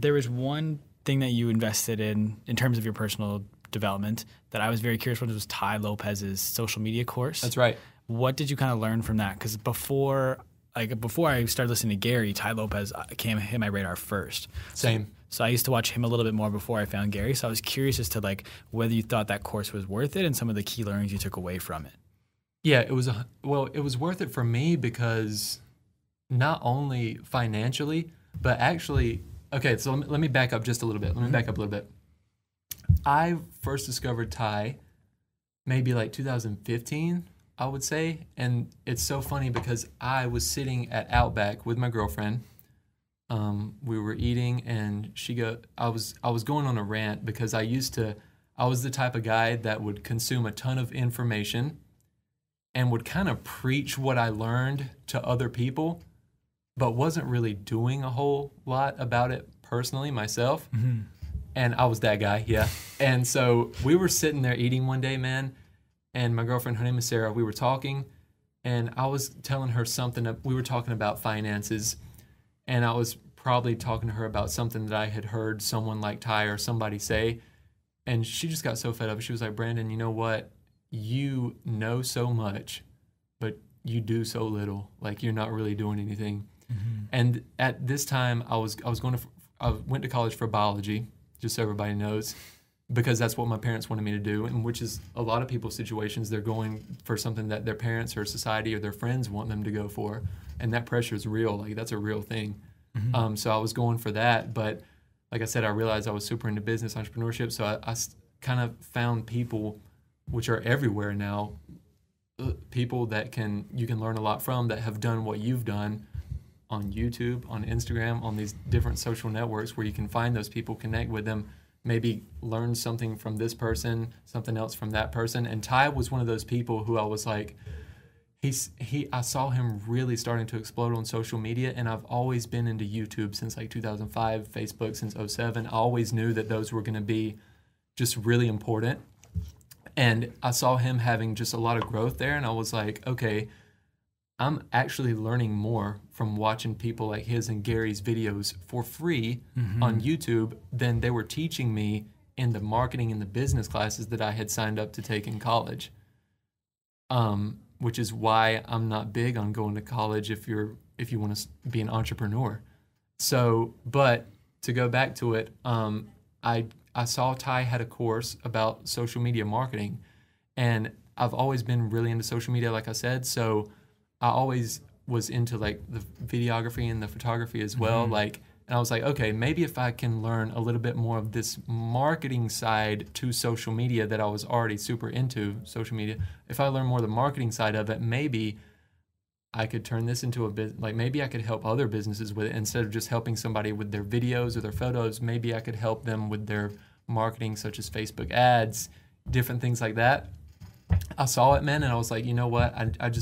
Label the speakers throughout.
Speaker 1: there was one thing that you invested in terms of your personal development that I was very curious about. It was Tai Lopez's social media course.
Speaker 2: That's right.
Speaker 1: What did you kind of learn from that? Because before I started listening to Gary, Tai Lopez hit my radar first.
Speaker 2: Same.
Speaker 1: So I used to watch him a little bit more before I found Gary. So I was curious as to like whether you thought that course was worth it and some of the key learnings you took away from it.
Speaker 2: Yeah, it was worth it for me because not only financially, but actually, okay, so let me back up just a little bit. I first discovered Tai maybe like 2015, I would say. And it's so funny because I was sitting at Outback with my girlfriend. We were eating and I was going on a rant because I was the type of guy that would consume a ton of information and would kind of preach what I learned to other people, but wasn't really doing a whole lot about it personally myself. Mm-hmm. And I was that guy, yeah. And so we were sitting there eating one day, man, and my girlfriend, her name is Sarah, we were talking, and I was telling her something. We were talking about finances, and I was probably talking to her about something that I had heard someone like Tai or somebody say, and she just got so fed up. She was like, Brandon, you know what? You know so much, but you do so little. Like, you're not really doing anything. Mm-hmm. And at this time, I went to college for biology, just so everybody knows, because that's what my parents wanted me to do, and which is a lot of people's situations. They're going for something that their parents or society or their friends want them to go for, and that pressure is real. Like, that's a real thing. Mm-hmm. So I was going for that, but like I said, I realized I was super into business entrepreneurship, so I kind of found people, which are everywhere now, people that you can learn a lot from, that have done what you've done on YouTube, on Instagram, on these different social networks where you can find those people, connect with them, maybe learn something from this person, something else from that person. And Tai was one of those people who I was like, I saw him really starting to explode on social media, and I've always been into YouTube since like 2005, Facebook since 2007. I always knew that those were going to be just really important. And I saw him having just a lot of growth there, and I was like, okay, I'm actually learning more from watching people like his and Gary's videos for free on YouTube than they were teaching me in the marketing and the business classes that I had signed up to take in college. Which is why I'm not big on going to college if you want to be an entrepreneur. So, but to go back to it, I saw Tai had a course about social media marketing, and I've always been really into social media, like I said. So I always was into like the videography and the photography as well. And I was like, okay, maybe if I can learn a little bit more of this marketing side to social media that I was already super into social media, if I learn more of the marketing side of it, maybe I could turn this into a business. Like, maybe I could help other businesses with it instead of just helping somebody with their videos or their photos. Maybe I could help them with their marketing, such as Facebook ads, different things like that. I saw it, man, and I was like, you know what? I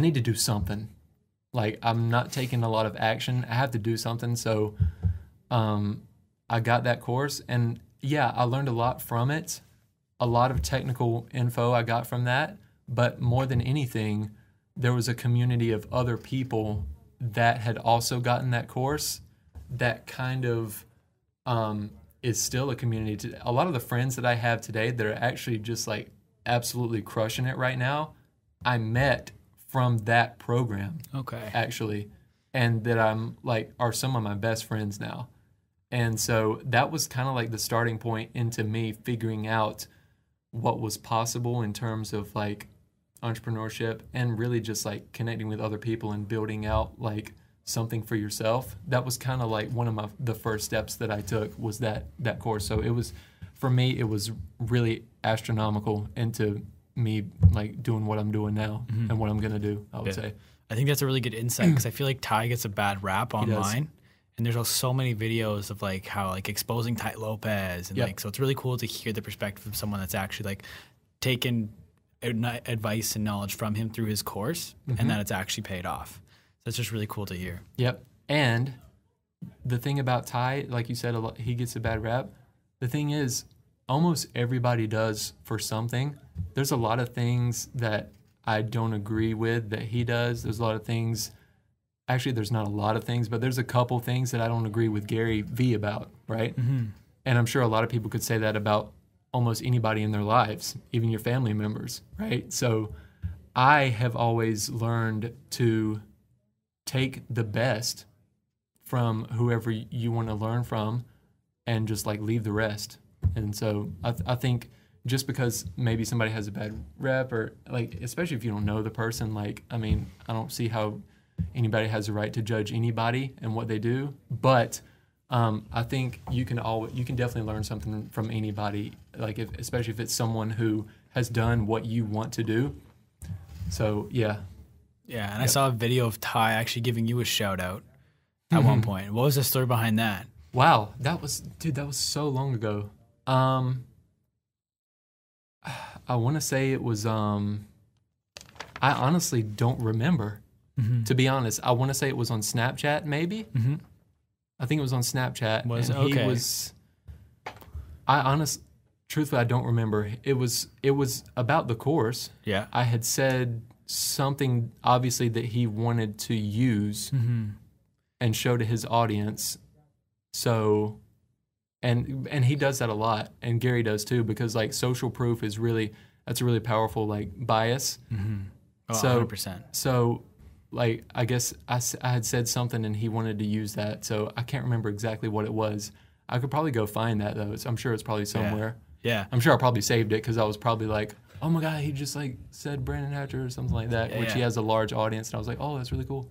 Speaker 2: need to do something. Like, I'm not taking a lot of action. I have to do something. So I got that course, and yeah, I learned a lot from it. A lot of technical info I got from that, but more than anything, there was a community of other people that had also gotten that course that kind of is still a community. A lot of the friends that I have today that are actually just like absolutely crushing it right now, I met from that program. Okay. Actually. And that I'm like, are some of my best friends now. And so that was kind of like the starting point into me figuring out what was possible in terms of like entrepreneurship and really just like connecting with other people and building out like something for yourself. That was kind of like one of the first steps that I took was that course. So it was, for me, it was really astronomical into me like doing what I'm doing now and what I'm going to do, I would say.
Speaker 1: I think that's a really good insight because I feel like Tai gets a bad rap online. And there's so many videos of like how like exposing Tai Lopez and like, so it's really cool to hear the perspective of someone that's actually like taken advice and knowledge from him through his course and that it's actually paid off. So it's just really cool to hear.
Speaker 2: Yep. And the thing about Tai, like you said, he gets a bad rap. The thing is, almost everybody does for something. There's a lot of things that I don't agree with that he does. There's a lot of things actually, there's not a lot of things, but there's a couple things that I don't agree with GaryVee about, right?
Speaker 1: Mm-hmm.
Speaker 2: And I'm sure a lot of people could say that about almost anybody in their lives, even your family members, right? So I have always learned to take the best from whoever you want to learn from and just like leave the rest. And so I think just because maybe somebody has a bad rep, or like, especially if you don't know the person, like, I mean, I don't see how anybody has a right to judge anybody and what they do, but I think you can definitely learn something from anybody, like especially if it's someone who has done what you want to do. So yeah.
Speaker 1: Yeah, and I saw a video of Tai actually giving you a shout out at one point. What was the story behind that?
Speaker 2: Wow, that was so long ago. I want to say it was I honestly don't remember. To be honest, I want to say it was on Snapchat, maybe. I think it was on Snapchat. Truthfully, I don't remember. It was about the course.
Speaker 1: Yeah.
Speaker 2: I had said something obviously that he wanted to use and show to his audience. So, and he does that a lot, and Gary does too, because like social proof is that's a really powerful like bias.
Speaker 1: Oh,
Speaker 2: so
Speaker 1: 100%.
Speaker 2: So like I guess I had said something and he wanted to use that. So I can't remember exactly what it was. I could probably go find that though. I'm sure it's probably somewhere.
Speaker 1: Yeah.
Speaker 2: I'm sure I probably saved it because I was probably like, oh my God, he just like said Brandon Hatcher or something like that, which he has a large audience. And I was like, oh, that's really cool.